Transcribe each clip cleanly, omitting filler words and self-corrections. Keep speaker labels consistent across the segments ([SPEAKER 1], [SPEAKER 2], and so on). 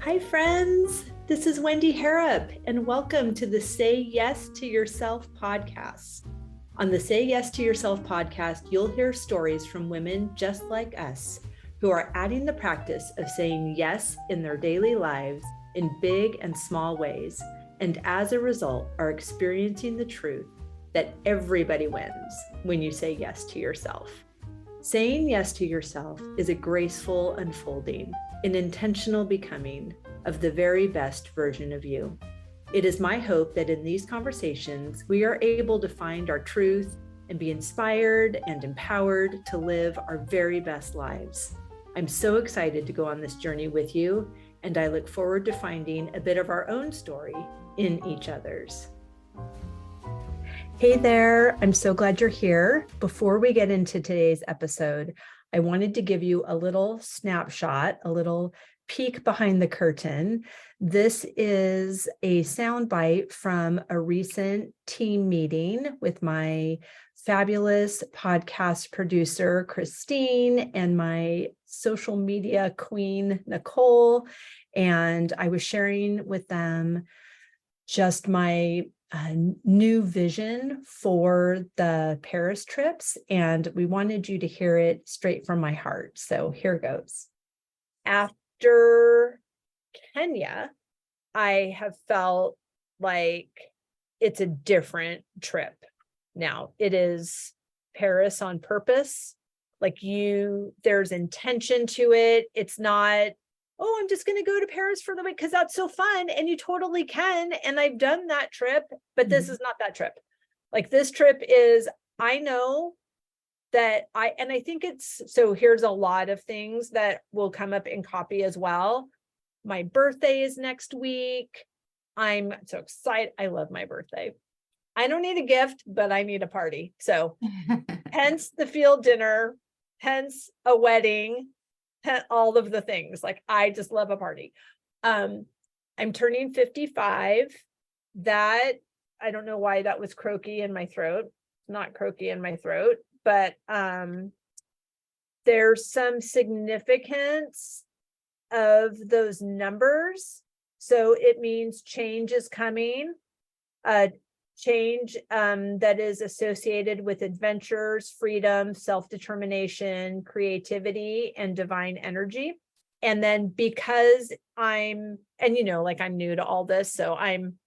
[SPEAKER 1] Hi, friends. This is Wendy Harrop, and welcome to the Say Yes to Yourself podcast. On the Say Yes to Yourself podcast, you'll hear stories from women just like us who are adding the practice of saying yes in their daily lives in big and small ways, and as a result, are experiencing the truth that everybody wins when you say yes to yourself. Saying yes to yourself is a graceful unfolding, an intentional becoming of the very best version of you. It is my hope that in these conversations, we are able to find our truth and be inspired and empowered to live our very best lives. I'm so excited to go on this journey with you, and I look forward to finding a bit of our own story in each other's. Hey there, I'm so glad you're here. Before we get into today's episode, I wanted to give you a little snapshot, a little peek behind the curtain. This is a soundbite from a recent team meeting with my fabulous podcast producer, Christine, and my social media queen, Nicole. And I was sharing with them just my new vision for the Paris trips, and we wanted you to hear it straight from my heart. So here goes. After Kenya, I have felt like it's a different trip. Now it is Paris on purpose. There's intention to it. It's not, oh, I'm just going to go to Paris for the week because that's so fun. And you totally can. And I've done that trip, but this is not that trip. Like this trip is, I know that I think so here's a lot of things that will come up in copy as well. My birthday is next week. I'm so excited. I love my birthday. I don't need a gift, but I need a party. So hence the field dinner, hence a wedding, all of the things. Like, I just love a party. I'm turning 55. That, I don't know why that was croaky in my throat. Not croaky in my throat, but there's some significance of those numbers. So it means change is coming. Change that is associated with adventures, freedom, self-determination, creativity, and divine energy. And then because I'm new to all this, so I'm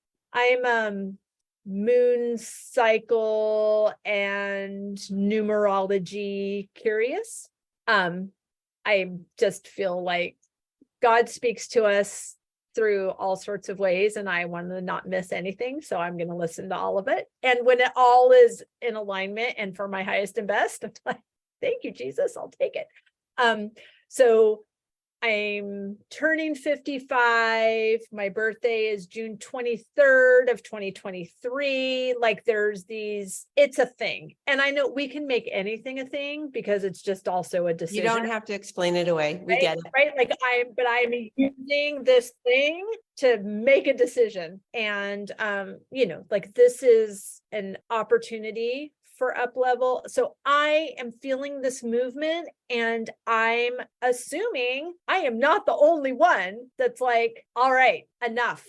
[SPEAKER 1] moon cycle and numerology curious. I just feel like God speaks to us through all sorts of ways, and I want to not miss anything. So I'm going to listen to all of it. And when it all is in alignment and for my highest and best, I'm like, thank you, Jesus, I'll take it. So I'm turning 55. My birthday is June 23rd of 2023. Like it's a thing. And I know we can make anything a thing because it's just also a decision.
[SPEAKER 2] You don't have to explain it away. We get it.
[SPEAKER 1] Right. I'm using this thing to make a decision. And, this is an opportunity for up level. So I am feeling this movement, and I'm assuming I am not the only one that's like, all right, enough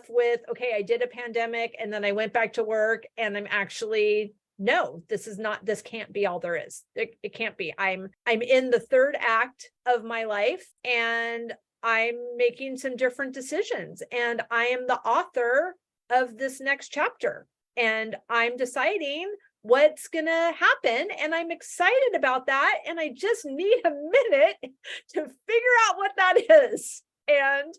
[SPEAKER 1] with, okay, I did a pandemic and then I went back to work and I'm actually, no, this can't be all there is. It can't be. I'm in the third act of my life, and I'm making some different decisions, and I am the author of this next chapter, and I'm deciding what's going to happen. And I'm excited about that. And I just need a minute to figure out what that is. And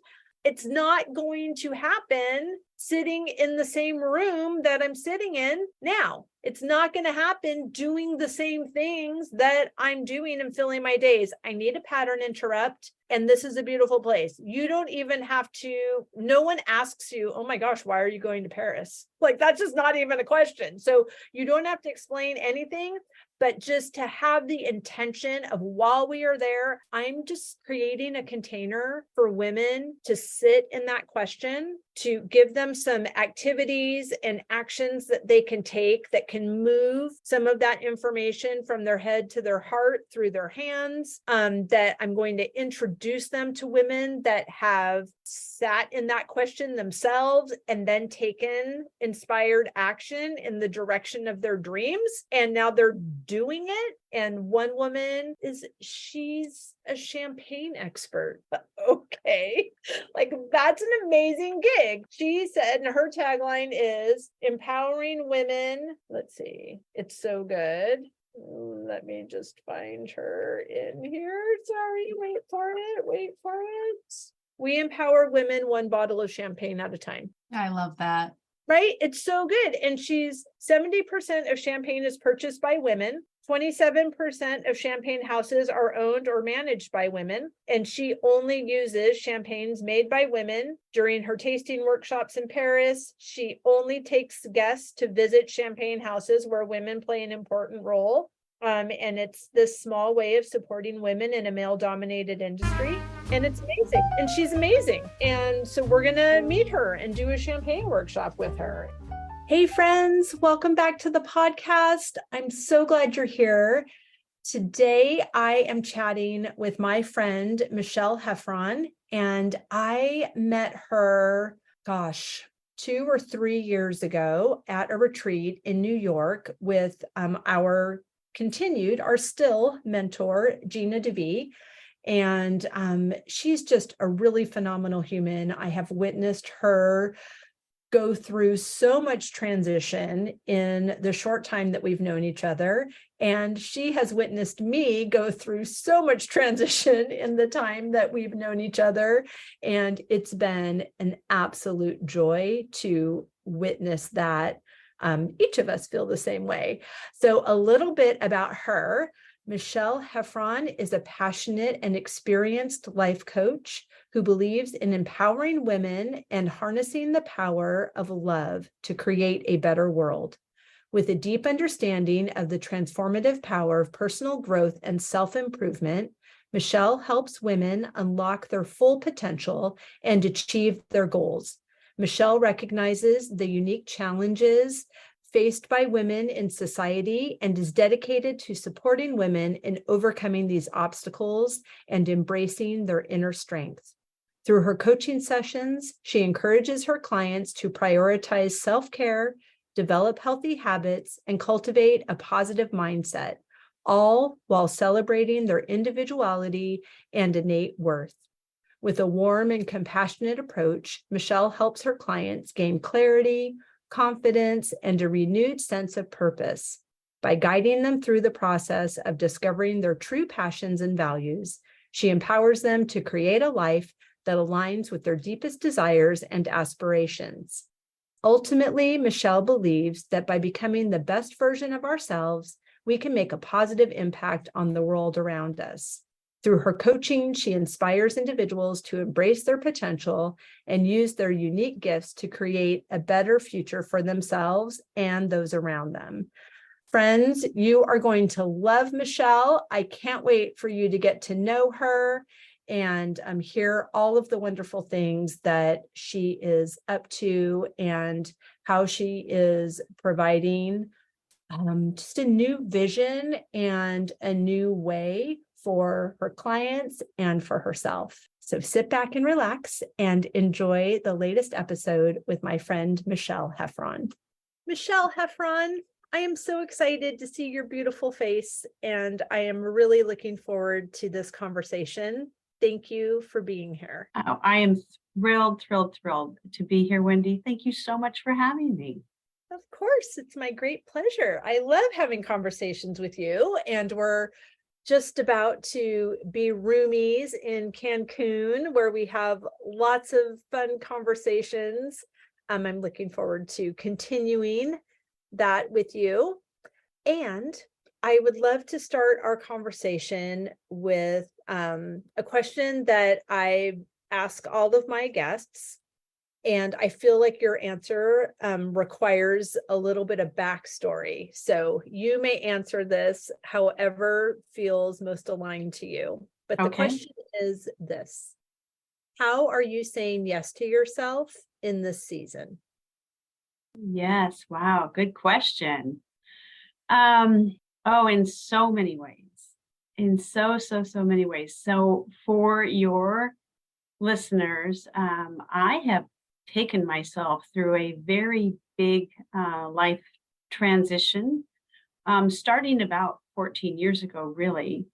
[SPEAKER 1] it's not going to happen sitting in the same room that I'm sitting in now. It's not going to happen doing the same things that I'm doing and filling my days. I need a pattern interrupt. And this is a beautiful place. You don't even have to, no one asks you, oh my gosh, why are you going to Paris? Like, that's just not even a question. So you don't have to explain anything, but just to have the intention of, while we are there, I'm just creating a container for women to sit in that question to give them some activities and actions that they can take that can move some of that information from their head to their heart through their hands. That I'm going to introduce them to women that have sat in that question themselves and then taken inspired action in the direction of their dreams. And now they're doing it. And one woman she's a champagne expert. Okay. Like, that's an amazing gig. She said, and her tagline is empowering women. Let's see. It's so good. Let me just find her in here. Sorry, wait for it. We empower women one bottle of champagne at a time.
[SPEAKER 3] I love that.
[SPEAKER 1] Right? It's so good. And 70% of champagne is purchased by women. 27% of champagne houses are owned or managed by women, and she only uses champagnes made by women during her tasting workshops in Paris. She only takes guests to visit champagne houses where women play an important role. And it's this small way of supporting women in a male-dominated industry. And it's amazing. And she's amazing. And so we're going to meet her and do a champagne workshop with her. Hey, friends, welcome back to the podcast. I'm so glad you're here. Today, I am chatting with my friend, Michèle Heffron, and I met her, 2 or 3 years ago at a retreat in New York with our still mentor, Gina DeVee. And she's just a really phenomenal human. I have witnessed her go through so much transition in the short time that we've known each other. And she has witnessed me go through so much transition in the time that we've known each other. And it's been an absolute joy to witness that. Each of us feel the same way. So a little bit about her. Michèle Heffron is a passionate and experienced life coach who believes in empowering women and harnessing the power of love to create a better world. With a deep understanding of the transformative power of personal growth and self-improvement, Michèle helps women unlock their full potential and achieve their goals. Michèle recognizes the unique challenges faced by women in society and is dedicated to supporting women in overcoming these obstacles and embracing their inner strength. Through her coaching sessions, she encourages her clients to prioritize self-care, develop healthy habits, and cultivate a positive mindset, all while celebrating their individuality and innate worth. With a warm and compassionate approach, Michèle helps her clients gain clarity, confidence, and a renewed sense of purpose. By guiding them through the process of discovering their true passions and values, she empowers them to create a life that aligns with their deepest desires and aspirations. Ultimately, Michèle believes that by becoming the best version of ourselves, we can make a positive impact on the world around us. Through her coaching, she inspires individuals to embrace their potential and use their unique gifts to create a better future for themselves and those around them. Friends, you are going to love Michèle. I can't wait for you to get to know her and hear all of the wonderful things that she is up to and how she is providing just a new vision and a new way for her clients and for herself. So sit back and relax and enjoy the latest episode with my friend, Michèle Heffron. Michèle Heffron, I am so excited to see your beautiful face, and I am really looking forward to this conversation. Thank you for being here.
[SPEAKER 3] Oh, I am thrilled to be here, Wendy. Thank you so much for having me.
[SPEAKER 1] Of course, it's my great pleasure. I love having conversations with you, and we're just about to be roomies in Cancun, where we have lots of fun conversations. I'm looking forward to continuing that with you. And I would love to start our conversation with a question that I ask all of my guests. And I feel like your answer requires a little bit of backstory. So you may answer this however feels most aligned to you. But the question is this: how are you saying yes to yourself in this season?
[SPEAKER 3] Yes. Wow. Good question. Oh, in so many ways. In so many ways. So for your listeners, I have taken myself through a very big life transition, starting about 14 years ago, really.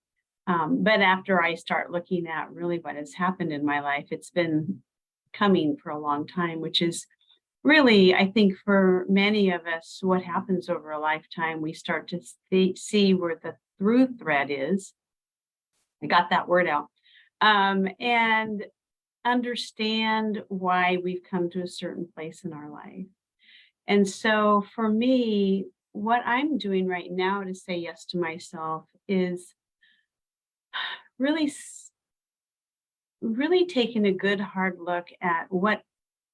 [SPEAKER 3] But after I start looking at really what has happened in my life, it's been coming for a long time, which is really, I think for many of us, what happens over a lifetime, we start to see where the through thread is. I got that word out. And understand why we've come to a certain place in our life. And so for me, what I'm doing right now to say yes to myself is really, really taking a good hard look at what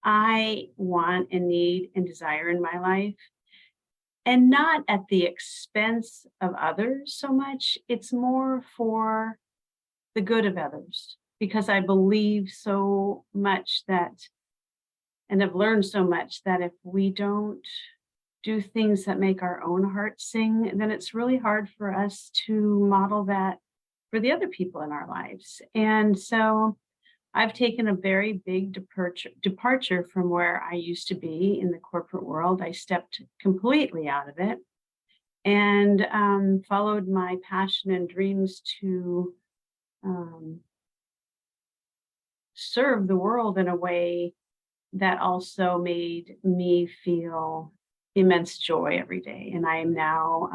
[SPEAKER 3] I want and need and desire in my life, and not at the expense of others so much. It's more for the good of others, because I believe so much that, and have learned so much that if we don't do things that make our own hearts sing, then it's really hard for us to model that for the other people in our lives. And so I've taken a very big departure from where I used to be in the corporate world. I stepped completely out of it and followed my passion and dreams to serve the world in a way that also made me feel immense joy every day. And I am now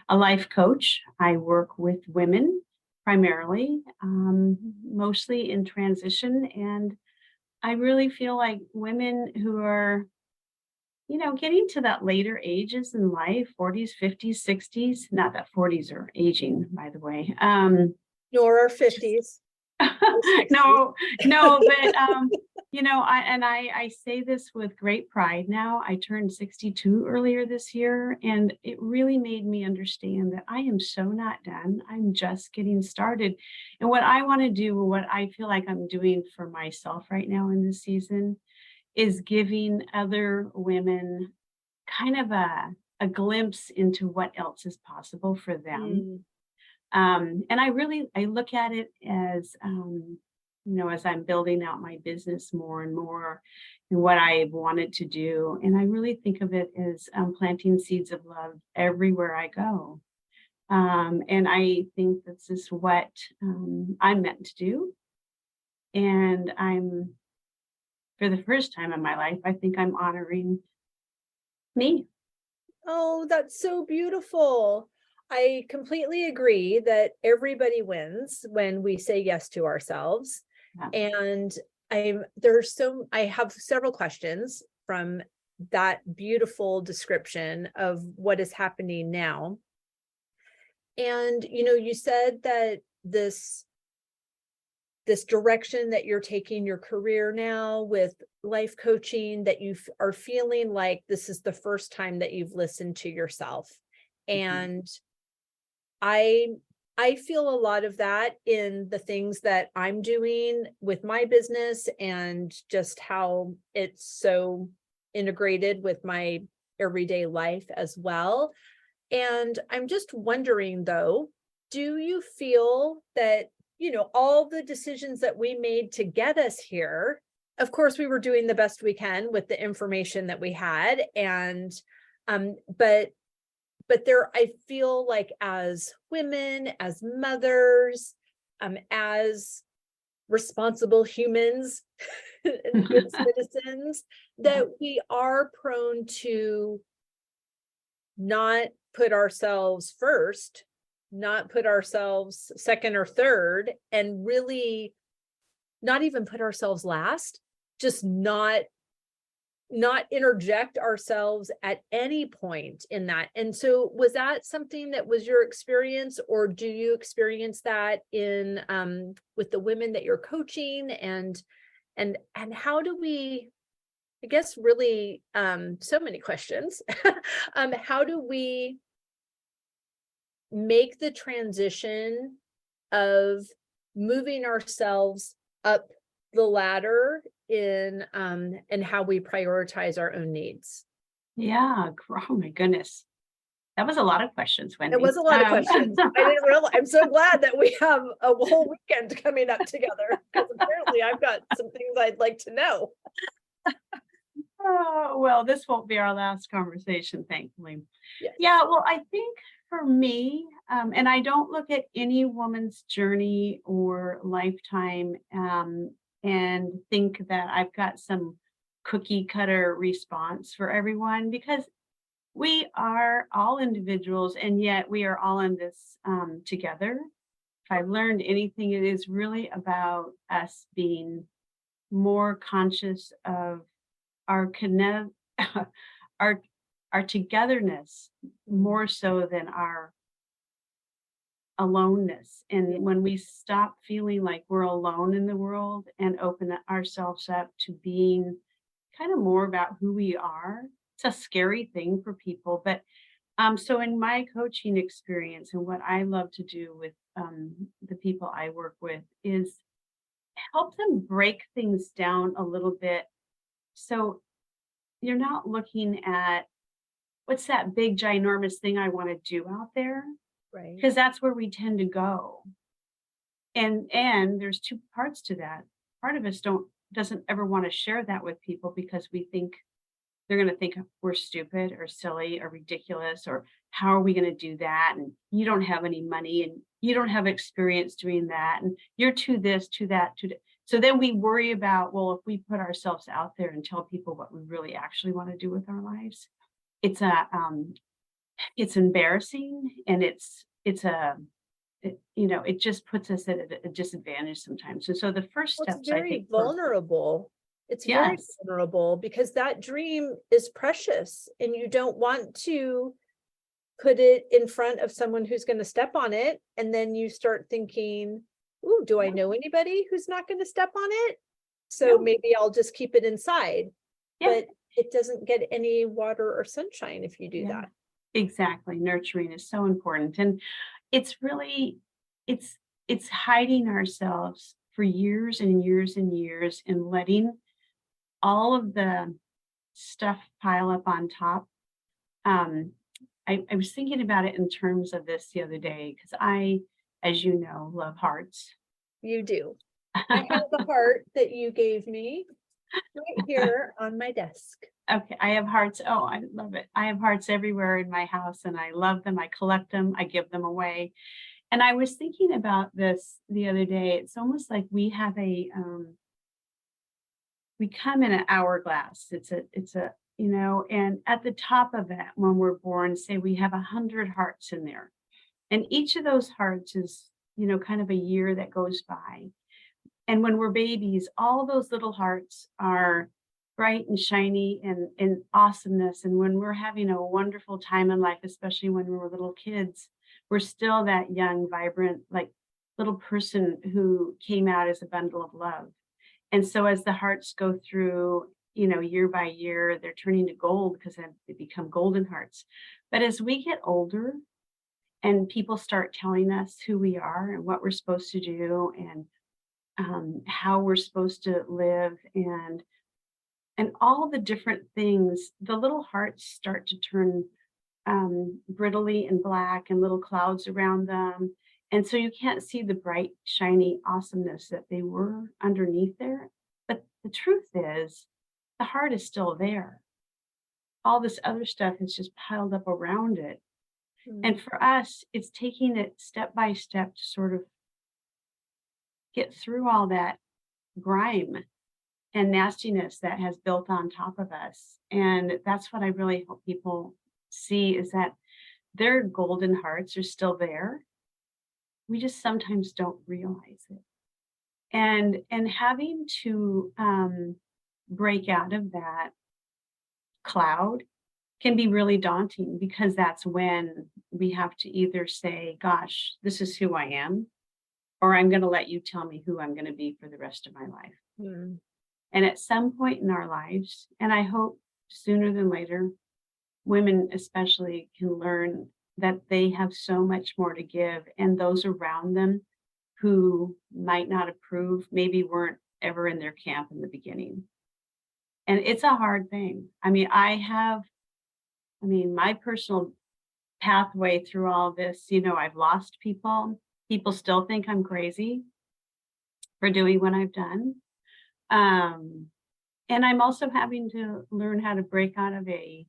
[SPEAKER 3] a life coach. I work with women primarily, mostly in transition. And I really feel like women who are, getting to that later ages in life, 40s, 50s, 60s, not that 40s are aging, by the way.
[SPEAKER 1] Nor our 50s.
[SPEAKER 3] No, but I say this with great pride now. I turned 62 earlier this year, and it really made me understand that I am so not done. I'm just getting started. And what I want to do, what I feel like I'm doing for myself right now in this season, is giving other women kind of a glimpse into what else is possible for them. And I look at it as, as I'm building out my business more and more and what I've wanted to do. And I really think of it as planting seeds of love everywhere I go. And I think this is what I'm meant to do. And for the first time in my life, I think I'm honoring me.
[SPEAKER 1] Oh, that's so beautiful. I completely agree that everybody wins when we say yes to ourselves. Yeah. And I have several questions from that beautiful description of what is happening now. And, you said that this direction that you're taking your career now with life coaching, that you are feeling like this is the first time that you've listened to yourself. And I feel a lot of that in the things that I'm doing with my business and just how it's so integrated with my everyday life as well. And I'm just wondering though, do you feel that, all the decisions that we made to get us here, of course, we were doing the best we can with the information that we had. And, but there, I feel like as women, as mothers, as responsible humans and good citizens, that we are prone to not put ourselves first, not put ourselves second or third, and really not even put ourselves last, just not interject ourselves at any point in that. And so was that something that was your experience, or do you experience that in with the women that you're coaching, and how do we, I guess really so many questions. How do we make the transition of moving ourselves up the ladder in how we prioritize our own needs?
[SPEAKER 3] Yeah. Oh my goodness. That was a lot of questions, Wendy.
[SPEAKER 1] It was a lot of questions. I didn't realize. I'm so glad that we have a whole weekend coming up together, because apparently I've got some things I'd like to know.
[SPEAKER 3] Oh, well, this won't be our last conversation, thankfully.
[SPEAKER 1] Yes.
[SPEAKER 3] Yeah, well, I think for me, and I don't look at any woman's journey or lifetime and think that I've got some cookie cutter response for everyone, because we are all individuals and yet we are all in this together. If I've learned anything, it is really about us being more conscious of our connect our togetherness more so than our aloneness. And when we stop feeling like we're alone in the world and open ourselves up to being kind of more about who we are, it's a scary thing for people. But so in my coaching experience and what I love to do with the people I work with is help them break things down a little bit. So you're not looking at what's that big ginormous thing I want to do out there,
[SPEAKER 1] Right.
[SPEAKER 3] because that's where we tend to go. And there's two parts to that. Part of us doesn't ever want to share that with people because we think they're going to think we're stupid or silly or ridiculous, or how are we going to do that? And you don't have any money and you don't have experience doing that. And you're too this, too that, too. So then we worry about, well, if we put ourselves out there and tell people what we really actually want to do with our lives, it's embarrassing, and it just puts us at a disadvantage sometimes. And so the first
[SPEAKER 1] Well,
[SPEAKER 3] steps,
[SPEAKER 1] it's very
[SPEAKER 3] I think,
[SPEAKER 1] vulnerable. It's very
[SPEAKER 3] yes,
[SPEAKER 1] vulnerable because that dream is precious and you don't want to put it in front of someone who's going to step on it. And then you start thinking, ooh, do I
[SPEAKER 3] Yeah.
[SPEAKER 1] know anybody who's not going to step on it? So
[SPEAKER 3] No.
[SPEAKER 1] maybe I'll just keep it inside.
[SPEAKER 3] Yeah.
[SPEAKER 1] But it doesn't get any water or sunshine if you do
[SPEAKER 3] Yeah.
[SPEAKER 1] that.
[SPEAKER 3] Exactly. Nurturing is so important. And it's really, it's hiding ourselves for years and years and years and letting all of the stuff pile up on top. I was thinking about it in terms of this the other day, because I, as you know, love hearts.
[SPEAKER 1] You do. I have the heart that you gave me right here on my desk.
[SPEAKER 3] Okay, I have hearts. Oh, I love it. I have hearts everywhere in my house and I love them. I collect them. I give them away. And I was thinking about this the other day. It's almost like we have we come in an hourglass. It's a, and at the top of it, when we're born, say we have 100 hearts in there. And each of those hearts is, kind of a year that goes by. And when we're babies, all those little hearts are bright and shiny and awesomeness. And when we're having a wonderful time in life, especially when we're little kids, we're still that young, vibrant, like little person who came out as a bundle of love. And so as the hearts go through, year by year, they're turning to gold because they become golden hearts. But as we get older and people start telling us who we are and what we're supposed to do and how we're supposed to live and all the different things, the little hearts start to turn brittly and black and little clouds around them. And so you can't see the bright, shiny awesomeness that they were underneath there. But the truth is, the heart is still there. All this other stuff is just piled up around it.
[SPEAKER 1] Mm.
[SPEAKER 3] And for us, it's taking it step by step to sort of get through all that grime and nastiness that has built on top of us. And that's what I really hope people see, is that their golden hearts are still there. We just sometimes don't realize it. And having to break out of that cloud can be really daunting, because that's when we have to either say, gosh, this is who I am, or I'm going to let you tell me who I'm going to be for the rest of my life.
[SPEAKER 1] Mm.
[SPEAKER 3] And at some point in our lives, and I hope sooner than later, women especially can learn that they have so much more to give, and those around them who might not approve, maybe weren't ever in their camp in the beginning. And it's a hard thing. I mean, my personal pathway through all this, I've lost people. People still think I'm crazy for doing what I've done. And I'm also having to learn how to break out of a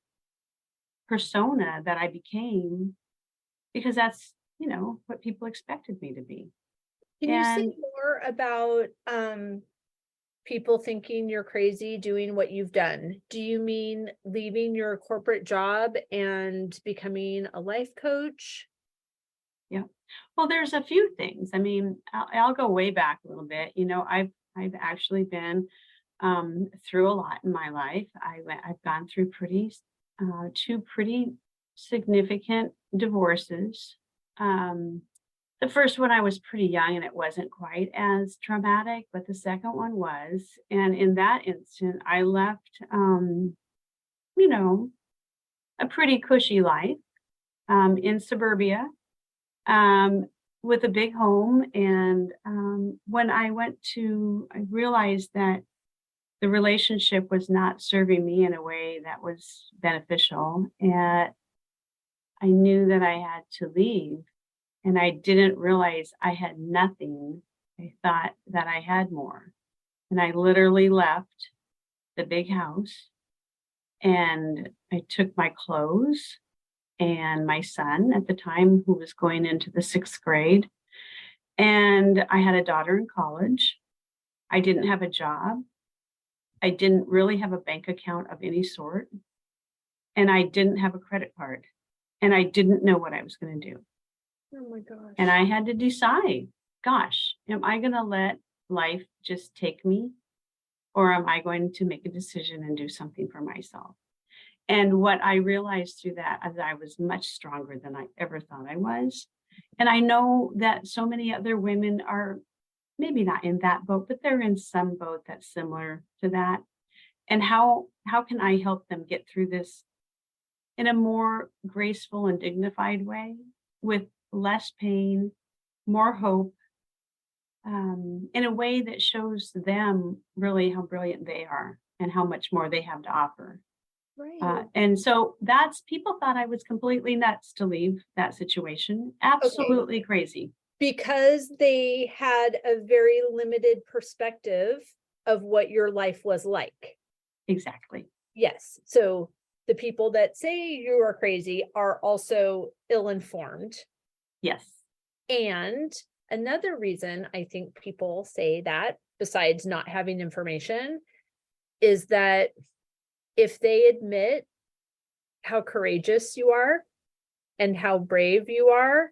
[SPEAKER 3] persona that I became, because that's, what people expected me to be.
[SPEAKER 1] Can you say more about people thinking you're crazy doing what you've done? Do you mean leaving your corporate job and becoming a life coach?
[SPEAKER 3] Yeah. Well, there's a few things. I mean, I'll go way back a little bit. I've actually been through a lot in my life. I've gone through two pretty significant divorces. The first one, I was pretty young and it wasn't quite as traumatic, but the second one was. And in that instant, I left, a pretty cushy life in suburbia with a big home. And when I realized that the relationship was not serving me in a way that was beneficial. And I knew that I had to leave. And I didn't realize I had nothing. I thought that I had more. And I literally left the big house and I took my clothes and my son at the time, who was going into the 6th grade. And I had a daughter in college. I didn't have a job. I didn't really have a bank account of any sort. And I didn't have a credit card. And I didn't know what I was going to do.
[SPEAKER 1] Oh my gosh.
[SPEAKER 3] And I had to decide, gosh, am I going to let life just take me? Or am I going to make a decision and do something for myself? And what I realized through that is I was much stronger than I ever thought I was. And I know that so many other women are maybe not in that boat, but they're in some boat that's similar to that. And how can I help them get through this in a more graceful and dignified way, with less pain, more hope, in a way that shows them really how brilliant they are and how much more they have to offer.
[SPEAKER 1] Right.
[SPEAKER 3] And so people thought I was completely nuts to leave that situation. Absolutely crazy.
[SPEAKER 1] Because they had a very limited perspective of what your life was like.
[SPEAKER 3] Exactly.
[SPEAKER 1] Yes. So the people that say you are crazy are also ill-informed.
[SPEAKER 3] Yes.
[SPEAKER 1] And another reason I think people say that, besides not having information, is that if they admit how courageous you are and how brave you are,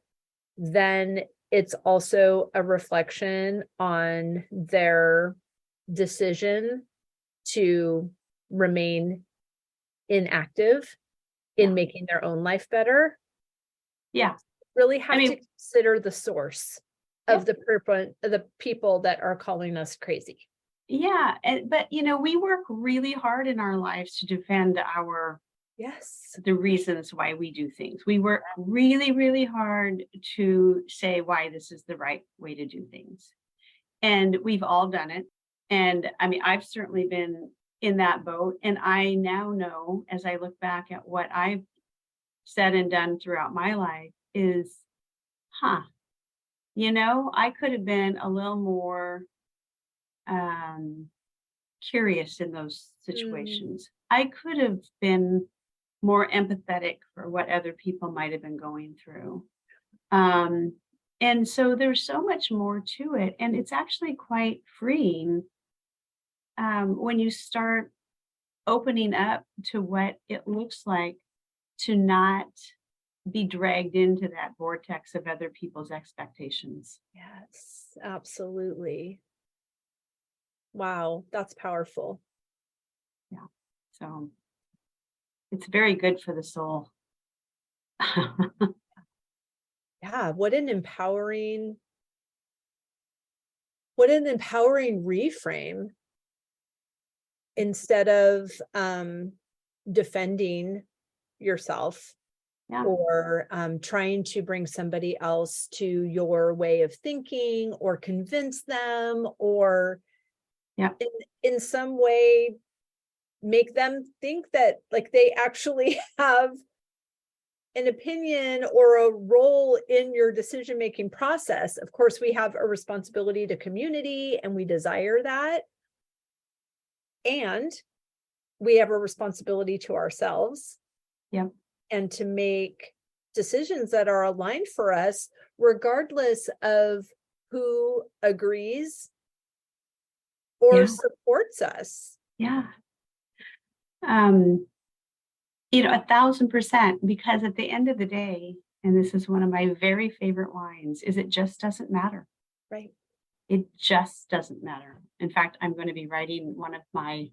[SPEAKER 1] then it's also a reflection on their decision to remain inactive in making their own life better.
[SPEAKER 3] Yeah.
[SPEAKER 1] Really have to consider the source of the people that are calling us crazy.
[SPEAKER 3] Yeah. But, we work really hard in our lives to defend the reasons why we do things. We work really, really hard to say why this is the right way to do things. And we've all done it. And I've certainly been in that boat. And I now know, as I look back at what I've said and done throughout my life, is, I could have been a little more curious in those situations. I could have been more empathetic for what other people might have been going through. And so there's so much more to it. And it's actually quite freeing when you start opening up to what it looks like to not be dragged into that vortex of other people's expectations.
[SPEAKER 1] Yes, absolutely. Wow, that's powerful.
[SPEAKER 3] Yeah. So it's very good for the soul.
[SPEAKER 1] Yeah, what an empowering reframe, instead of defending yourself or trying to bring somebody else to your way of thinking or convince them, or
[SPEAKER 3] Yeah.
[SPEAKER 1] In some way make them think that like they actually have an opinion or a role in your decision-making process. Of course, we have a responsibility to community and we desire that. And we have a responsibility to ourselves.
[SPEAKER 3] Yeah.
[SPEAKER 1] And to make decisions that are aligned for us, regardless of who agrees or
[SPEAKER 3] Yeah.
[SPEAKER 1] supports us.
[SPEAKER 3] Yeah. 1,000%, because at the end of the day, and this is one of my very favorite lines, is it just doesn't matter.
[SPEAKER 1] Right.
[SPEAKER 3] It just doesn't matter. In fact, I'm going to be writing one of my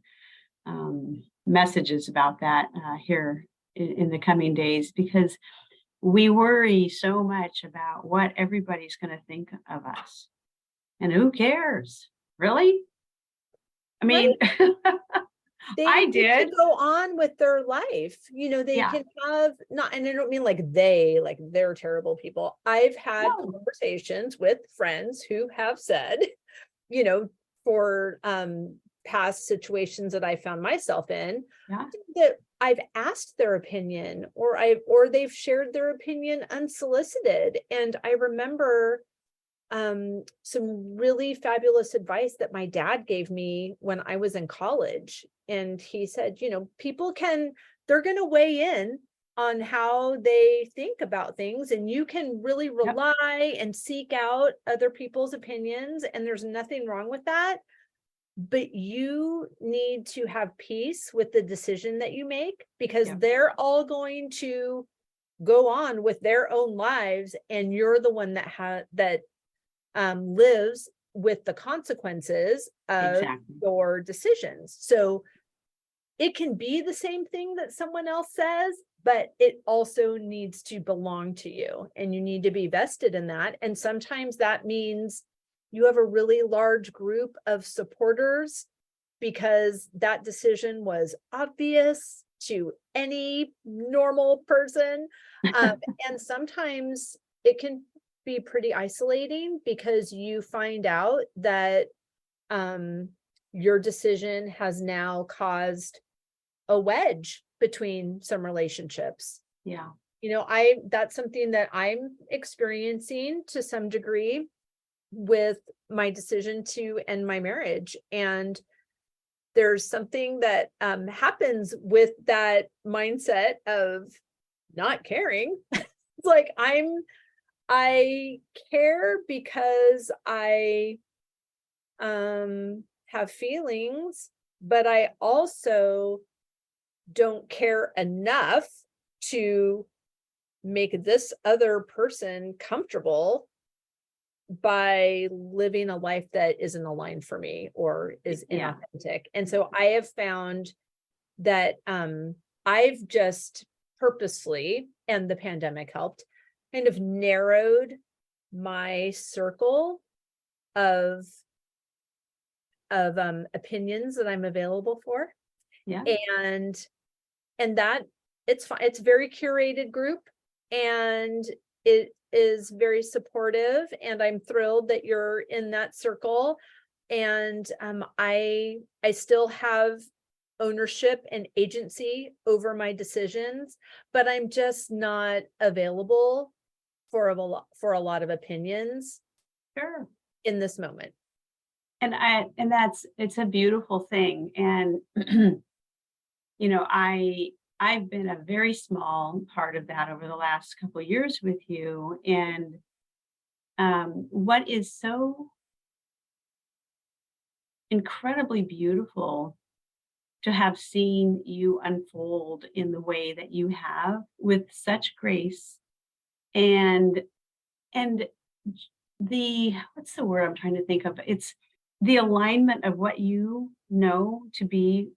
[SPEAKER 3] messages about that here in the coming days, because we worry so much about what everybody's going to think of us. And who cares? Really? I mean,
[SPEAKER 1] They
[SPEAKER 3] I
[SPEAKER 1] need
[SPEAKER 3] did.
[SPEAKER 1] to go on with their life. They
[SPEAKER 3] Yeah.
[SPEAKER 1] can have not, and I don't mean like they're terrible people. I've had
[SPEAKER 3] No.
[SPEAKER 1] conversations with friends who have said, for past situations that I found myself in,
[SPEAKER 3] Yeah.
[SPEAKER 1] that I've asked their opinion or they've shared their opinion unsolicited. And I remember some really fabulous advice that my dad gave me when I was in college. And he said, they're going to weigh in on how they think about things, and you can really rely and seek out other people's opinions, and there's nothing wrong with that. But you need to have peace with the decision that you make, because they're all going to go on with their own lives, and you're the one that lives with the consequences of your decisions. So it can be the same thing that someone else says, but it also needs to belong to you, and you need to be vested in that. And sometimes that means you have a really large group of supporters because that decision was obvious to any normal person. And sometimes it can be pretty isolating because you find out that your decision has now caused a wedge between some relationships.
[SPEAKER 3] Yeah.
[SPEAKER 1] That's something that I'm experiencing to some degree with my decision to end my marriage. And there's something that happens with that mindset of not caring. It's like I care because I have feelings, but I also don't care enough to make this other person comfortable by living a life that isn't aligned for me or is inauthentic. And so I have found that I've just purposely, and the pandemic helped, kind of narrowed my circle of opinions that I'm available for.
[SPEAKER 3] Yeah.
[SPEAKER 1] And that it's fine. It's a very curated group, and it is very supportive, and I'm thrilled that you're in that circle. And I still have ownership and agency over my decisions, but I'm just not available for a lot of opinions in this moment.
[SPEAKER 3] And it's a beautiful thing. And I've been a very small part of that over the last couple of years with you. And what is so incredibly beautiful to have seen you unfold in the way that you have, with such grace and what's the word I'm trying to think of? It's the alignment of what you know to be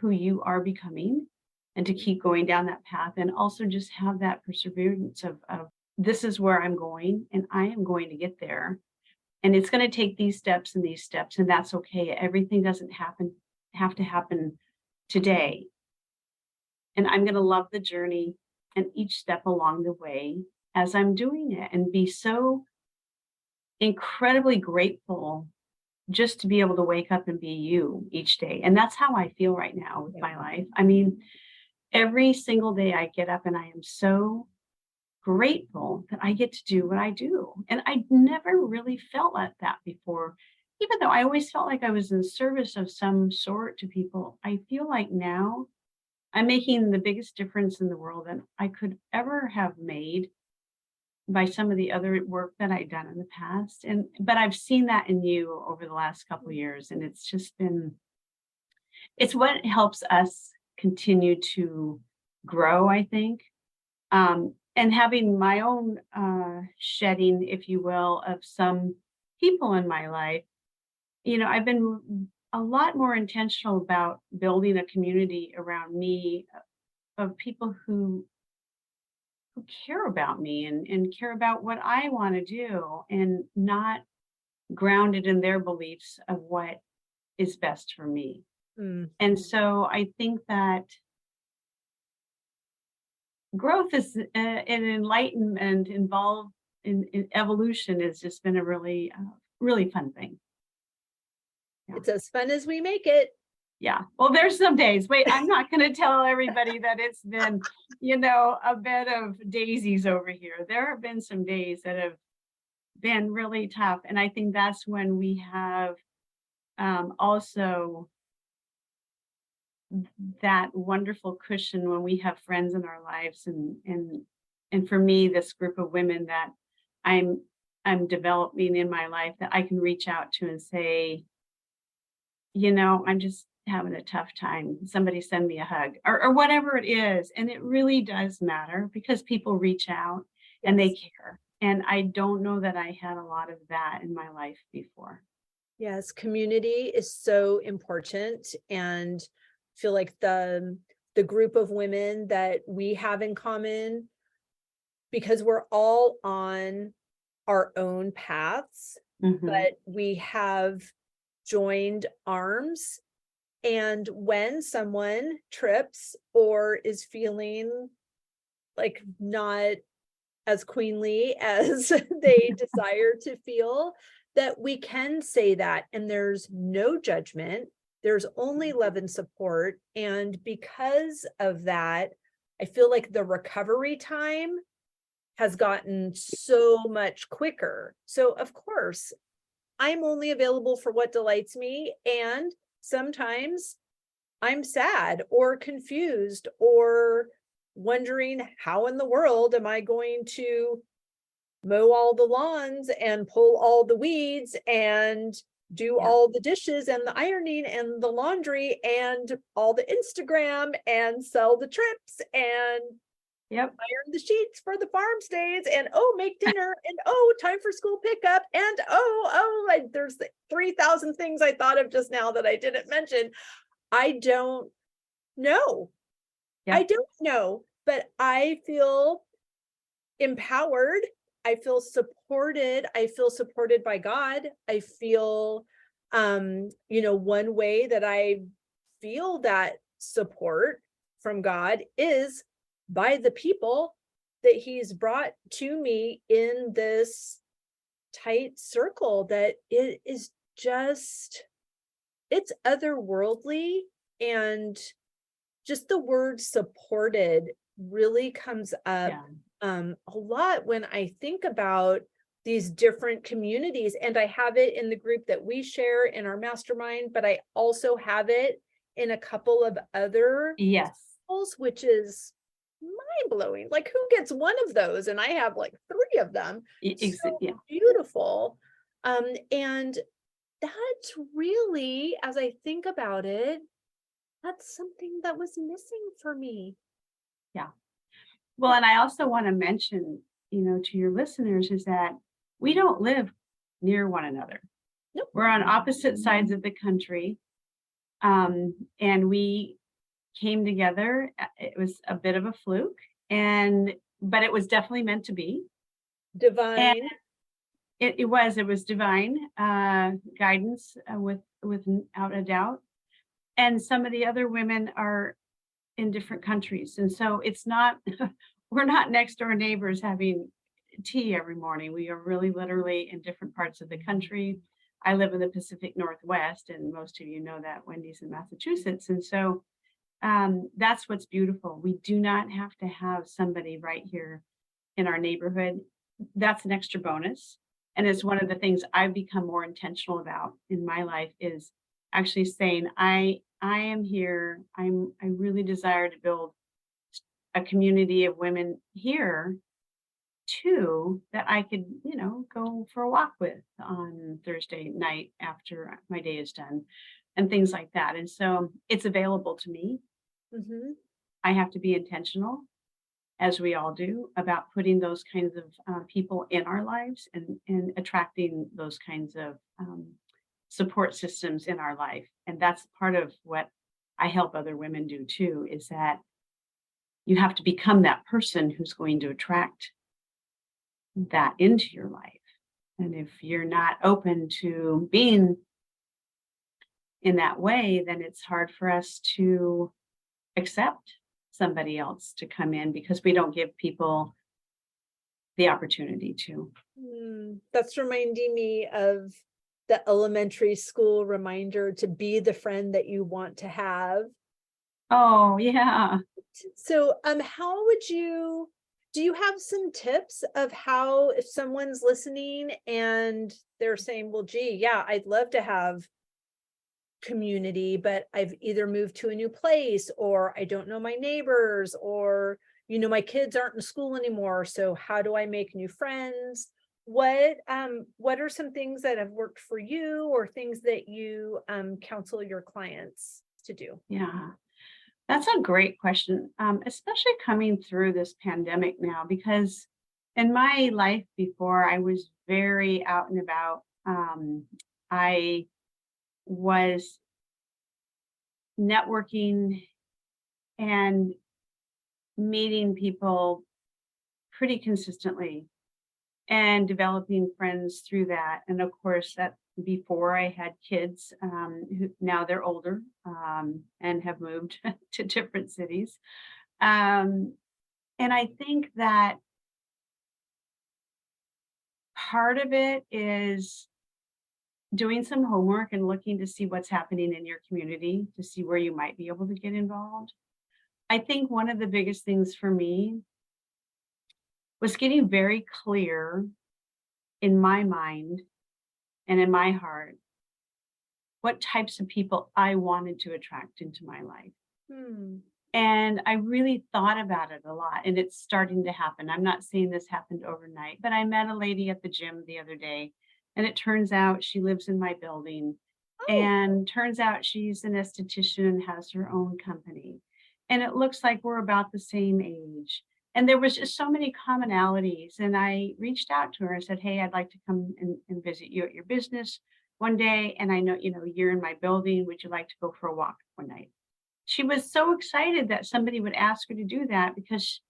[SPEAKER 3] who you are becoming, and to keep going down that path, and also just have that perseverance of this is where I'm going, and I am going to get there, and it's going to take these steps, and that's okay. Everything doesn't have to happen today, and I'm going to love the journey and each step along the way as I'm doing it, and be so incredibly grateful just to be able to wake up and be you each day. And that's how I feel right now with my life. I mean, every single day I get up and I am so grateful that I get to do what I do. And I never really felt like that before. Even though I always felt like I was in service of some sort to people, I feel like now I'm making the biggest difference in the world that I could ever have made by some of the other work that I'd done in the past. But I've seen that in you over the last couple of years. And it's just been, it's what helps us continue to grow, I think. And having my own shedding, if you will, of some people in my life, I've been a lot more intentional about building a community around me of people who care about me and care about what I want to do and not grounded in their beliefs of what is best for me. And so I think that growth is and enlightenment involved in evolution has just been a really, really fun thing.
[SPEAKER 1] Yeah. It's as fun as we make it.
[SPEAKER 3] Yeah. Well, there's some days. Wait, I'm not going to tell everybody that it's been, a bed of daisies over here. There have been some days that have been really tough. And I think that's when we have also that wonderful cushion when we have friends in our lives. And for me, this group of women that I'm developing in my life that I can reach out to and say, I'm just having a tough time. Somebody send me a hug or whatever it is. And it really does matter because people reach out and they care. And I don't know that I had a lot of that in my life before.
[SPEAKER 1] Yes, community is so important. And I feel like the group of women that we have in common, because we're all on our own paths, but we have joined arms. And when someone trips or is feeling like not as queenly as they desire to feel, that we can say that, and there's no judgment, there's only love and support. And because of that, I feel like the recovery time has gotten so much quicker. So of course, I'm only available for what delights me. And sometimes I'm sad or confused or wondering how in the world am I going to mow all the lawns and pull all the weeds and do all the dishes and the ironing and the laundry and all the Instagram and sell the trips and iron the sheets for the farm stays and make dinner and time for school pickup and there's 3,000 things I thought of just now that I didn't mention. I don't know. I don't know, but I feel empowered. I feel supported. I feel supported by God. I feel, one way that I feel that support from God is by the people that he's brought to me in this tight circle that it is just, it's otherworldly. And just the word supported really comes up a lot when I think about these different communities. And I have it in the group that we share in our mastermind, but I also have it in a couple of other circles, which is mind-blowing. Like, who gets one of those? And I have like 3 of them. So beautiful. And that's really, as I think about it, that's something that was missing for me.
[SPEAKER 3] Yeah. Well, and I also want to mention, to your listeners, is that we don't live near one another.
[SPEAKER 1] Nope.
[SPEAKER 3] We're on opposite sides of the country. And we came together. It was a bit of a fluke, but it was definitely meant to be.
[SPEAKER 1] Divine.
[SPEAKER 3] And it was divine guidance without a doubt. And some of the other women are in different countries. And so it's not, we're not next door neighbors having tea every morning. We are really literally in different parts of the country. I live in the Pacific Northwest, and most of you know that Wendy's in Massachusetts. And so that's what's beautiful. We do not have to have somebody right here in our neighborhood. That's an extra bonus. And it's one of the things I've become more intentional about in my life is actually saying, I am here. I really desire to build a community of women here too that I could, go for a walk with on Thursday night after my day is done and things like that. And so it's available to me.
[SPEAKER 1] Mm-hmm.
[SPEAKER 3] I have to be intentional, as we all do, about putting those kinds of people in our lives and attracting those kinds of support systems in our life. And that's part of what I help other women do too, is that you have to become that person who's going to attract that into your life. And if you're not open to being in that way, then it's hard for us to accept somebody else to come in because we don't give people the opportunity to.
[SPEAKER 1] That's reminding me of the elementary school reminder to be the friend that you want to have.
[SPEAKER 3] Oh, yeah.
[SPEAKER 1] So, do you have some tips of how, if someone's listening and they're saying, well, gee, yeah, I'd love to have community, but I've either moved to a new place or I don't know my neighbors, or, my kids aren't in school anymore. So how do I make new friends? What are some things that have worked for you or things that you counsel your clients to do?
[SPEAKER 3] Yeah. That's a great question, especially coming through this pandemic now, because in my life before, I was very out and about. I was networking and meeting people pretty consistently and developing friends through that. And of course, that before I had kids, who now they're older and have moved to different cities. And I think that part of it is doing some homework and looking to see what's happening in your community, to see where you might be able to get involved. I think one of the biggest things for me was getting very clear in my mind and in my heart what types of people I wanted to attract into my life. And I really thought about it a lot, and it's starting to happen. I'm not saying this happened overnight, but I met a lady at the gym the other day, and it turns out she lives in my building. And turns out she's an esthetician and has her own company. And it looks like we're about the same age. And there was just so many commonalities. And I reached out to her and said, hey, I'd like to come and visit you at your business one day. And I know, you're in my building. Would you like to go for a walk one night? She was so excited that somebody would ask her to do that because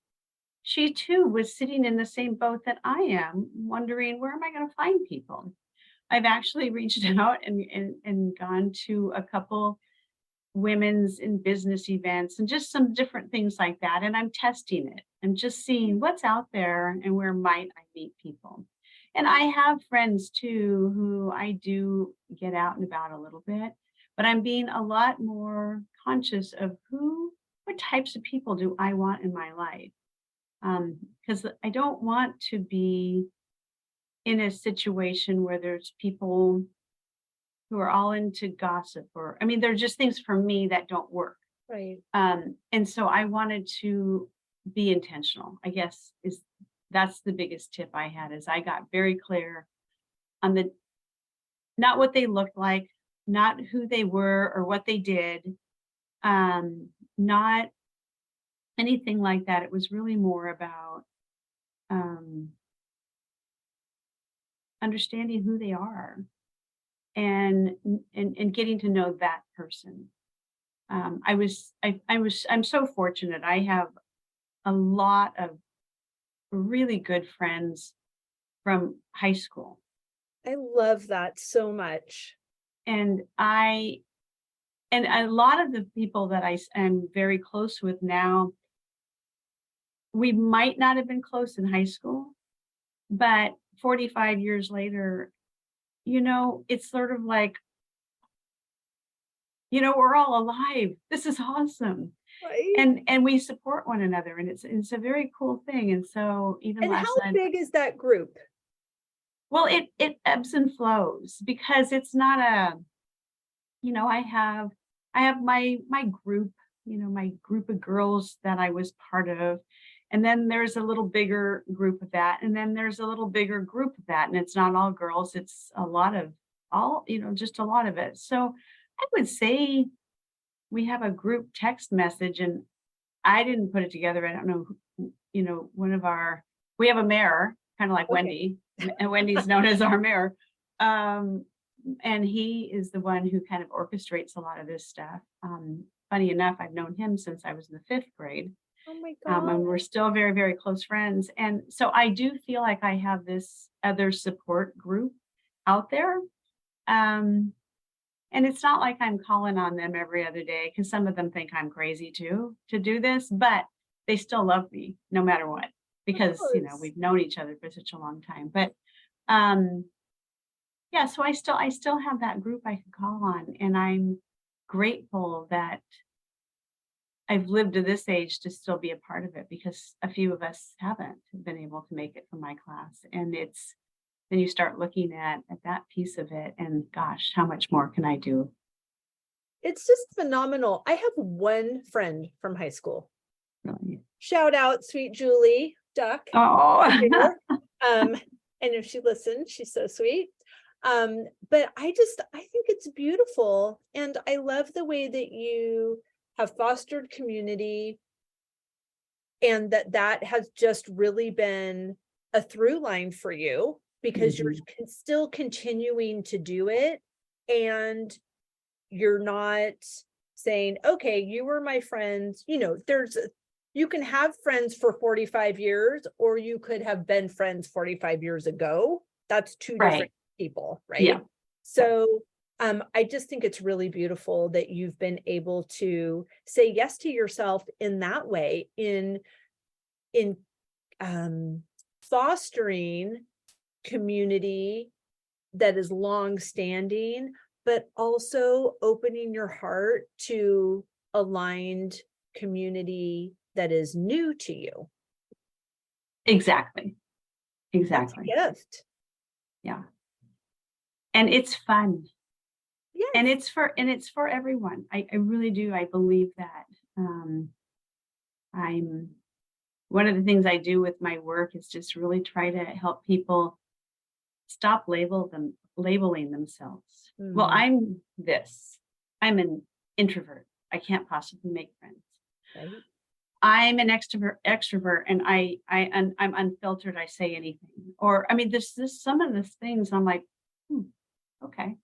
[SPEAKER 3] she too was sitting in the same boat that I am, wondering, where am I going to find people? I've actually reached out and gone to a couple women's in business events and just some different things like that. And I'm testing it. I'm just seeing what's out there and where might I meet people. And I have friends too who I do get out and about a little bit, but I'm being a lot more conscious of what types of people do I want in my life? Because I don't want to be in a situation where there's people who are all into gossip there are just things for me that don't work.
[SPEAKER 1] Right.
[SPEAKER 3] And so I wanted to be intentional, I guess that's the biggest tip I had is I got very clear on not what they looked like, not who they were or what they did, not anything like that. It was really more about understanding who they are and getting to know that person. I'm so fortunate. I have a lot of really good friends from high school.
[SPEAKER 1] I love that so much.
[SPEAKER 3] And a lot of the people that I am very close with now, we might not have been close in high school, but 45 years later, it's sort of like, we're all alive. This is awesome.
[SPEAKER 1] Right.
[SPEAKER 3] And we support one another, and it's a very cool thing. And so even
[SPEAKER 1] And
[SPEAKER 3] last
[SPEAKER 1] how
[SPEAKER 3] night,
[SPEAKER 1] big is that group?
[SPEAKER 3] well, it ebbs and flows because it's not I have my group, my group of girls that I was part of. And then there's a little bigger group of that. And then there's a little bigger group of that. And it's not all girls, it's a lot of just a lot of it. So I would say we have a group text message, and I didn't put it together. I don't know, we have a mayor, kind of like
[SPEAKER 1] Okay.
[SPEAKER 3] Wendy, and Wendy's known as our mayor. And he is the one who kind of orchestrates a lot of this stuff. Funny enough, I've known him since I was in the 5th grade.
[SPEAKER 1] Oh my
[SPEAKER 3] And
[SPEAKER 1] God.
[SPEAKER 3] we're still very, very close friends. And so I do feel like I have this other support group out there. And it's not like I'm calling on them every other day, because some of them think I'm crazy too to do this, but they still love me no matter what, because
[SPEAKER 1] course.
[SPEAKER 3] we've known each other for such a long time. But yeah, so I still have that group I can call on, and I'm grateful that I've lived to this age to still be a part of it, because a few of us haven't been able to make it from my class. And then you start looking at that piece of it, and gosh, how much more can I do?
[SPEAKER 1] It's just phenomenal. I have one friend from high school.
[SPEAKER 3] Really.
[SPEAKER 1] Shout out, sweet Julie Duck.
[SPEAKER 3] Oh,
[SPEAKER 1] And if she listens, she's so sweet. But I think it's beautiful. And I love the way that you have fostered community, and that has just really been a through line for you, because you're still continuing to do it, and you're not saying, okay, you were my friends. You can have friends for 45 years, or you could have been friends 45 years ago. That's two
[SPEAKER 3] right.
[SPEAKER 1] different people, right?
[SPEAKER 3] Yeah.
[SPEAKER 1] So I just think it's really beautiful that you've been able to say yes to yourself in that way, in fostering community that is long-standing, but also opening your heart to aligned community that is new to you.
[SPEAKER 3] Exactly.
[SPEAKER 1] That's a gift.
[SPEAKER 3] Yeah. And it's fun.
[SPEAKER 1] Yes.
[SPEAKER 3] And it's for everyone. I really do. I believe that. I'm one of the things I do with my work is just really try to help people stop labeling themselves. Well, I'm this. I'm an introvert. I can't possibly make friends.
[SPEAKER 1] Right.
[SPEAKER 3] I'm an extrovert, and I'm unfiltered. I say anything. Or this some of the things I'm like, okay.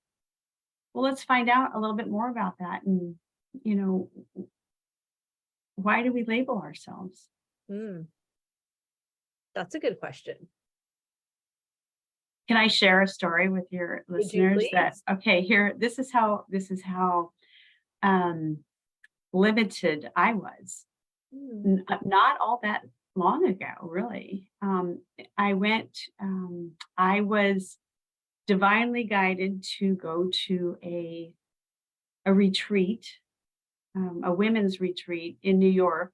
[SPEAKER 3] Well, let's find out a little bit more about that. And why do we label ourselves?
[SPEAKER 1] That's a good question.
[SPEAKER 3] Can I share a story with your listeners? This is how limited I was. Not all that long ago, really. I was divinely guided to go to a retreat, a women's retreat in New York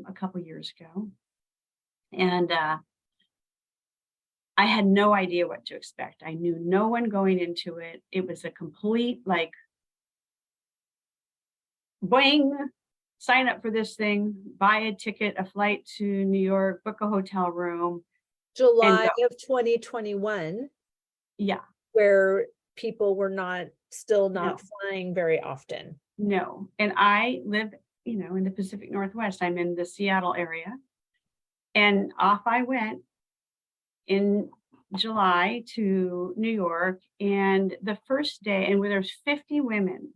[SPEAKER 3] a couple years ago. And I had no idea what to expect. I knew no one going into it. It was a complete boing, sign up for this thing, buy a ticket, a flight to New York, book a hotel room.
[SPEAKER 1] July of 2021.
[SPEAKER 3] Yeah.
[SPEAKER 1] Where people were still not flying very often.
[SPEAKER 3] No. And I live, in the Pacific Northwest. I'm in the Seattle area. And off I went in July to New York. And the first day, and where there's 50 women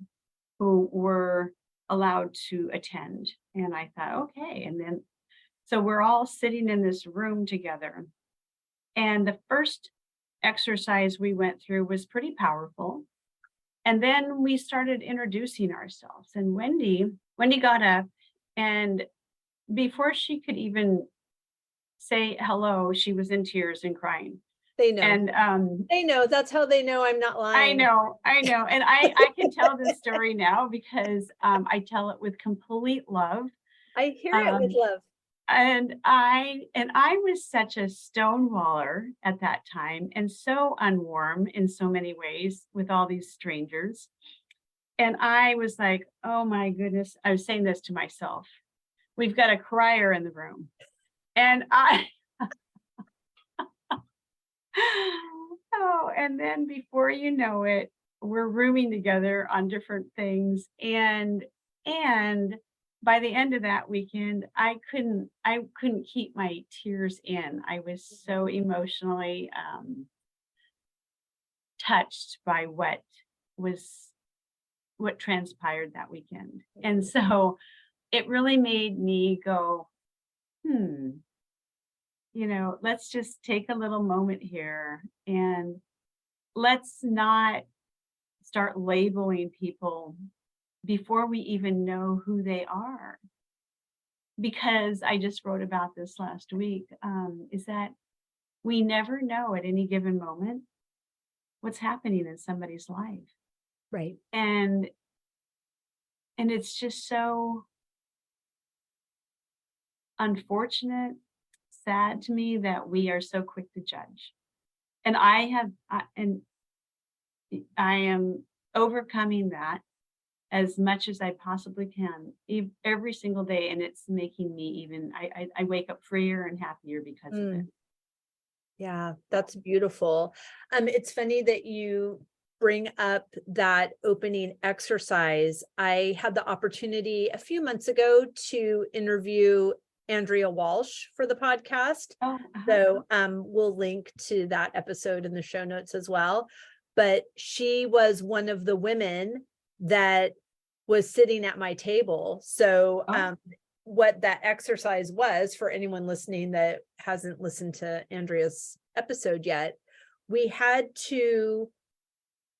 [SPEAKER 3] who were allowed to attend. And I thought, okay. And then, so we're all sitting in this room together. And the first exercise we went through was pretty powerful. And then we started introducing ourselves. And Wendy got up, and before she could even say hello, she was in tears and crying.
[SPEAKER 1] They know.
[SPEAKER 3] And
[SPEAKER 1] they know. That's how they know I'm not lying.
[SPEAKER 3] I know. And I can tell this story now because I tell it with complete love.
[SPEAKER 1] I hear it with love.
[SPEAKER 3] And I was such a stonewaller at that time and so unwarm in so many ways with all these strangers. And I was like, oh my goodness, I was saying this to myself. We've got a crier in the room. And oh, and then before you know it, we're rooming together on different things. And by the end of that weekend, I couldn't keep my tears in. I was so emotionally touched by what transpired that weekend. And so it really made me go, let's just take a little moment here and let's not start labeling people before we even know who they are. Because I just wrote about this last week, is that we never know at any given moment what's happening in somebody's life.
[SPEAKER 1] Right.
[SPEAKER 3] And it's just so unfortunate, sad to me that we are so quick to judge. And I am overcoming that as much as I possibly can every single day. And it's making me even, I wake up freer and happier because of it.
[SPEAKER 1] Yeah, that's beautiful. It's funny that you bring up that opening exercise. I had the opportunity a few months ago to interview Andrea Walsh for the podcast. So we'll link to that episode in the show notes as well. But she was one of the women that was sitting at my table. So what that exercise was, for anyone listening that hasn't listened to Andrea's episode yet, we had to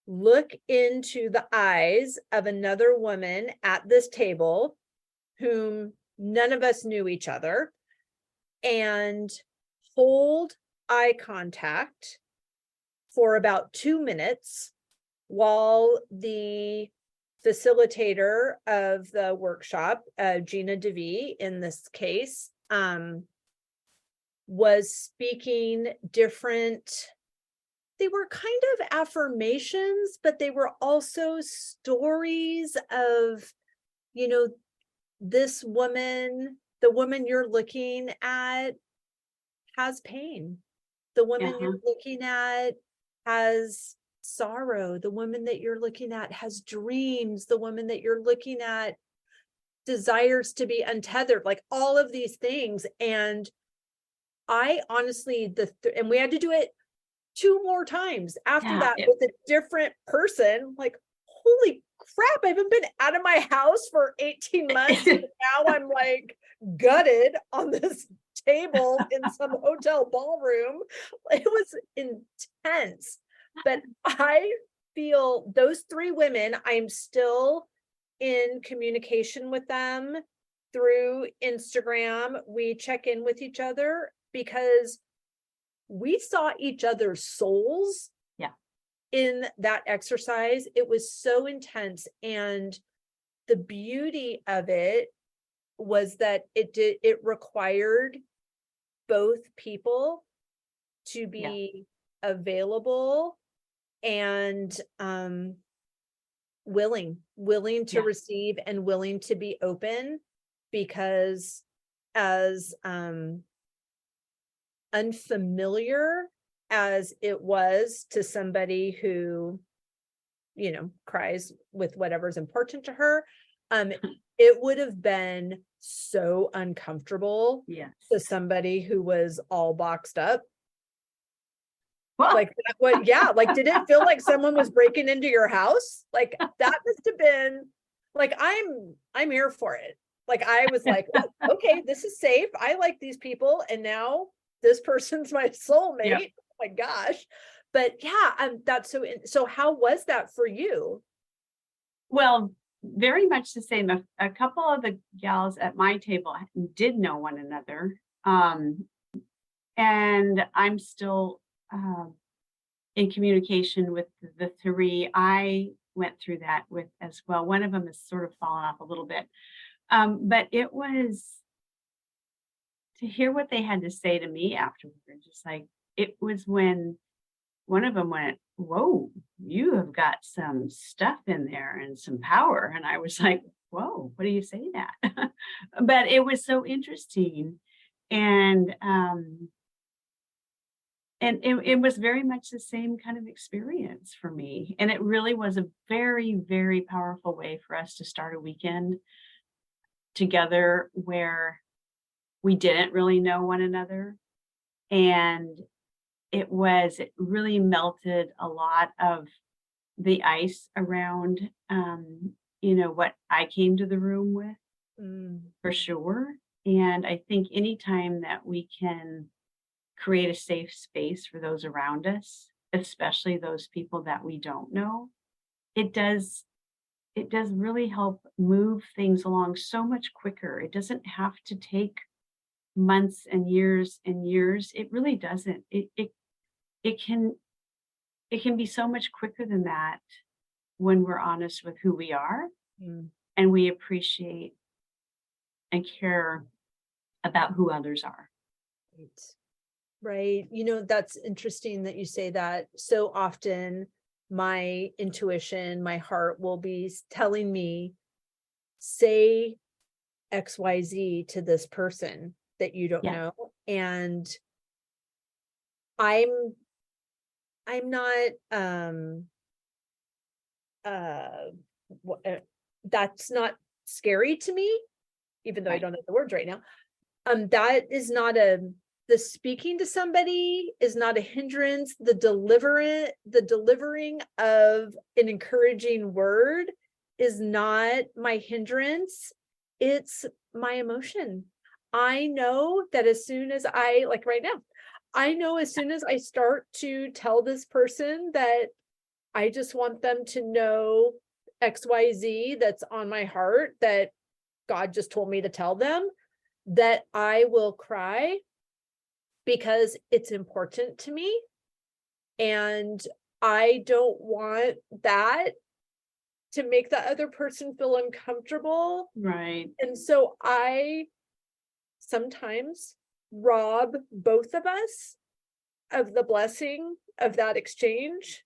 [SPEAKER 1] look into the eyes of another woman at this table whom none of us knew each other, and hold eye contact for about 2 minutes while the facilitator of the workshop, Gina DeVee in this case, was speaking different, they were kind of affirmations, but they were also stories of, this woman, the woman you're looking at has pain. The woman you're looking at has sorrow. The woman that you're looking at has dreams. The woman that you're looking at desires to be untethered, like all of these things. And I honestly, and we had to do it 2 more times after that with a different person. Like, holy crap, I haven't been out of my house for 18 months. And now I'm like gutted on this table in some hotel ballroom. It was intense. But I feel those 3 women, I'm still in communication with them through Instagram. We check in with each other because we saw each other's souls in that exercise. It was so intense. And the beauty of it was that it required both people to be available and willing to receive and willing to be open, because as unfamiliar as it was to somebody who, cries with whatever's important to her, it would have been so uncomfortable to somebody who was all boxed up. Like what? Yeah. Like, did it feel like someone was breaking into your house? Like, that must have been like, I'm here for it. Like, I was like, oh, okay, this is safe. I like these people. And now this person's my soulmate. Oh my gosh. But that's so how was that for you?
[SPEAKER 3] Well, very much the same. A couple of the gals at my table did know one another. And I'm still in communication with the three. I went through that with as well. One of them has sort of fallen off a little bit. But it was to hear what they had to say to me afterwards. Just like it was when one of them went, "Whoa, you have got some stuff in there and some power." And I was like, "Whoa, what do you say that?" But it was so interesting. And it was very much the same kind of experience for me. And it really was a very, very powerful way for us to start a weekend together where we didn't really know one another. And it really melted a lot of the ice around, what I came to the room with, for sure. And I think anytime that we can create a safe space for those around us, especially those people that we don't know, it does really help move things along so much quicker. It doesn't have to take months and years and years. It really doesn't. It can be so much quicker than that when we're honest with who we are and we appreciate and care about who others are.
[SPEAKER 1] Right. That's interesting that you say that. So often my intuition, my heart will be telling me, say XYZ to this person that you don't know. And I'm not, that's not scary to me, even though I don't know the words right now. That is not the speaking to somebody is not a hindrance. The delivering of an encouraging word is not my hindrance. It's my emotion. I know that as soon as like right now, I know as soon as I start to tell this person that I just want them to know XYZ that's on my heart, that God just told me to tell them, that I will cry because it's important to me. And I don't want that to make the other person feel uncomfortable.
[SPEAKER 3] Right.
[SPEAKER 1] And so I sometimes rob both of us of the blessing of that exchange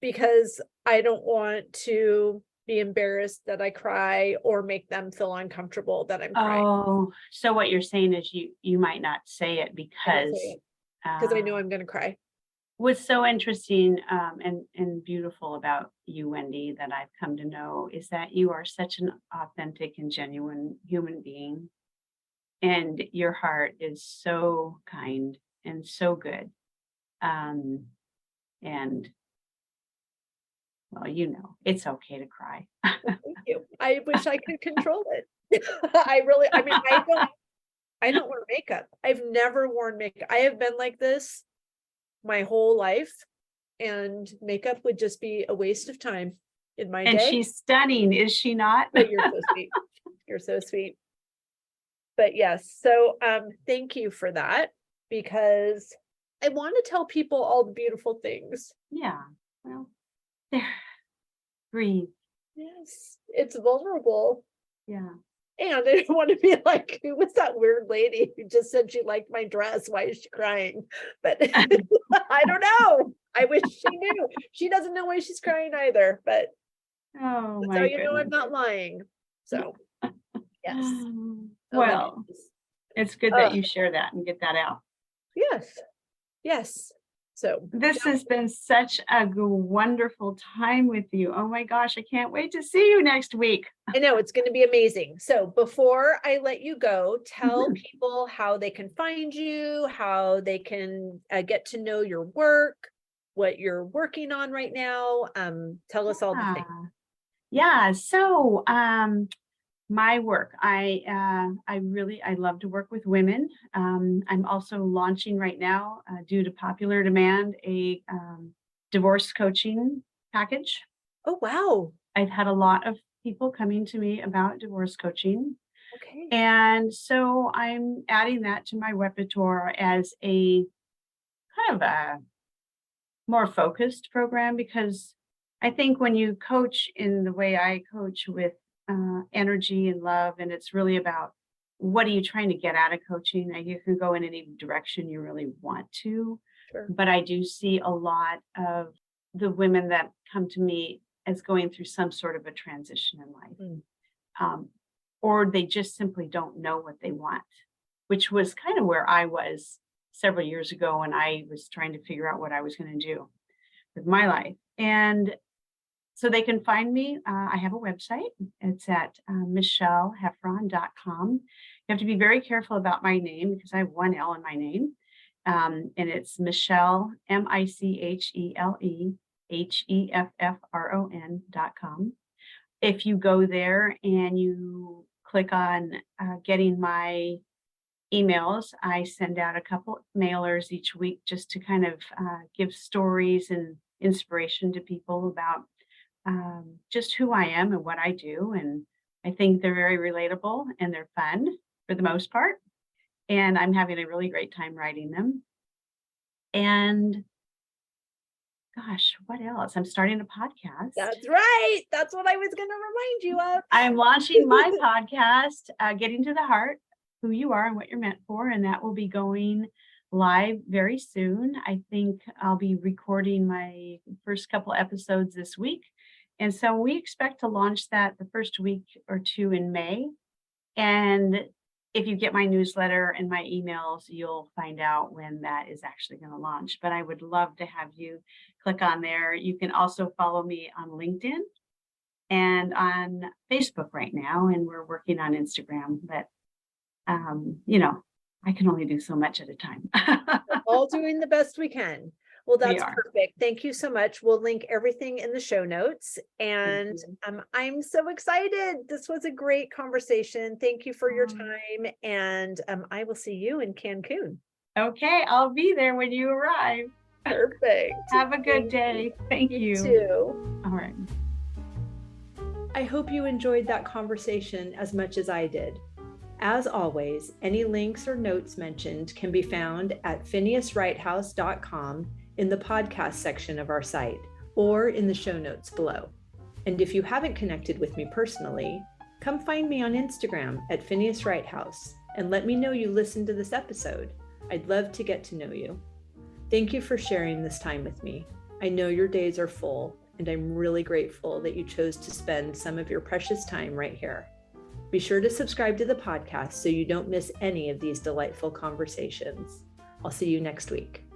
[SPEAKER 1] because I don't want to be embarrassed that I cry or make them feel uncomfortable that I'm crying.
[SPEAKER 3] Oh, so what you're saying is you might not say it because
[SPEAKER 1] I know I'm going to cry.
[SPEAKER 3] What's so interesting and beautiful about you, Wendy, that I've come to know is that you are such an authentic and genuine human being. And your heart is so kind and so good. And well, it's okay to cry.
[SPEAKER 1] Thank you. I wish I could control it. I don't wear makeup. I've never worn makeup. I have been like this my whole life, and makeup would just be a waste of time in my day.
[SPEAKER 3] And she's stunning, is she not?
[SPEAKER 1] But you're so sweet. You're so sweet. But yes, so thank you for that, because I want to tell people all the beautiful things.
[SPEAKER 3] Yeah. Well, there. Breathe.
[SPEAKER 1] Yes, it's vulnerable.
[SPEAKER 3] Yeah.
[SPEAKER 1] And I didn't want to be like, who was that weird lady who just said she liked my dress? Why is she crying? But I don't know. I wish she knew. She doesn't know why she's crying either. But
[SPEAKER 3] oh my
[SPEAKER 1] so you know I'm not lying. So yes.
[SPEAKER 3] Well, it's good that you share that and get that out.
[SPEAKER 1] Yes. Yes. So
[SPEAKER 3] this has been such a wonderful time with you. Oh my gosh, I can't wait to see you next week.
[SPEAKER 1] I know it's going to be amazing. So before I let you go, tell people how they can find you, how they can get to know your work, what you're working on right now. Tell us all the things.
[SPEAKER 3] Yeah. So my work, I love to work with women. I'm also launching right now, due to popular demand, a divorce coaching package.
[SPEAKER 1] Oh, wow.
[SPEAKER 3] I've had a lot of people coming to me about divorce coaching.
[SPEAKER 1] Okay.
[SPEAKER 3] And so I'm adding that to my repertoire as a kind of a more focused program, because I think when you coach in the way I coach with energy and love, and it's really about what are you trying to get out of coaching? Now, you can go in any direction you really want to,
[SPEAKER 1] Sure.
[SPEAKER 3] but I do see a lot of the women that come to me as going through some sort of a transition in life. Or they just simply don't know what they want, which was kind of where I was several years ago when I was trying to figure out what I was going to do with my life. And so they can find me. I have a website. It's at michelleheffron.com. You have to be very careful about my name because I have one L in my name. And it's Michèle, MicheleHeffron.com. If you go there and you click on getting my emails, I send out a couple mailers each week just to kind of give stories and inspiration to people about just who I am and what I do. And I think they're very relatable and they're fun for the most part. And I'm having a really great time writing them. And gosh, what else? I'm starting a podcast.
[SPEAKER 1] That's right. That's what I was going to remind you of.
[SPEAKER 3] I'm launching my podcast, Getting to the Heart, Who You Are and What You're Meant For. And that will be going live very soon. I think I'll be recording my first couple episodes this week. And so we expect to launch that the first week or two in May. And if you get my newsletter and my emails, you'll find out when that is actually going to launch. But I would love to have you click on there. You can also follow me on LinkedIn and on Facebook right now. And we're working on Instagram. But, I can only do so much at a time.
[SPEAKER 1] We're all doing the best we can. Well, that's
[SPEAKER 3] We are.
[SPEAKER 1] perfect. Thank you so much. We'll link everything in the show notes. And I'm so excited. This was a great conversation. Thank you for your time. And I will see you in Cancun.
[SPEAKER 3] Okay, I'll be there when you arrive.
[SPEAKER 1] Perfect.
[SPEAKER 3] Have a good day. Thank you.
[SPEAKER 1] You too.
[SPEAKER 3] All right.
[SPEAKER 1] I hope you enjoyed that conversation as much as I did. As always, any links or notes mentioned can be found at phineaswrighthouse.com in the podcast section of our site or in the show notes below. And if you haven't connected with me personally, come find me on Instagram at Phineas Wrighthouse and let me know you listened to this episode. I'd love to get to know you. Thank you for sharing this time with me. I know your days are full, and I'm really grateful that you chose to spend some of your precious time right here. Be sure to subscribe to the podcast so you don't miss any of these delightful conversations. I'll see you next week.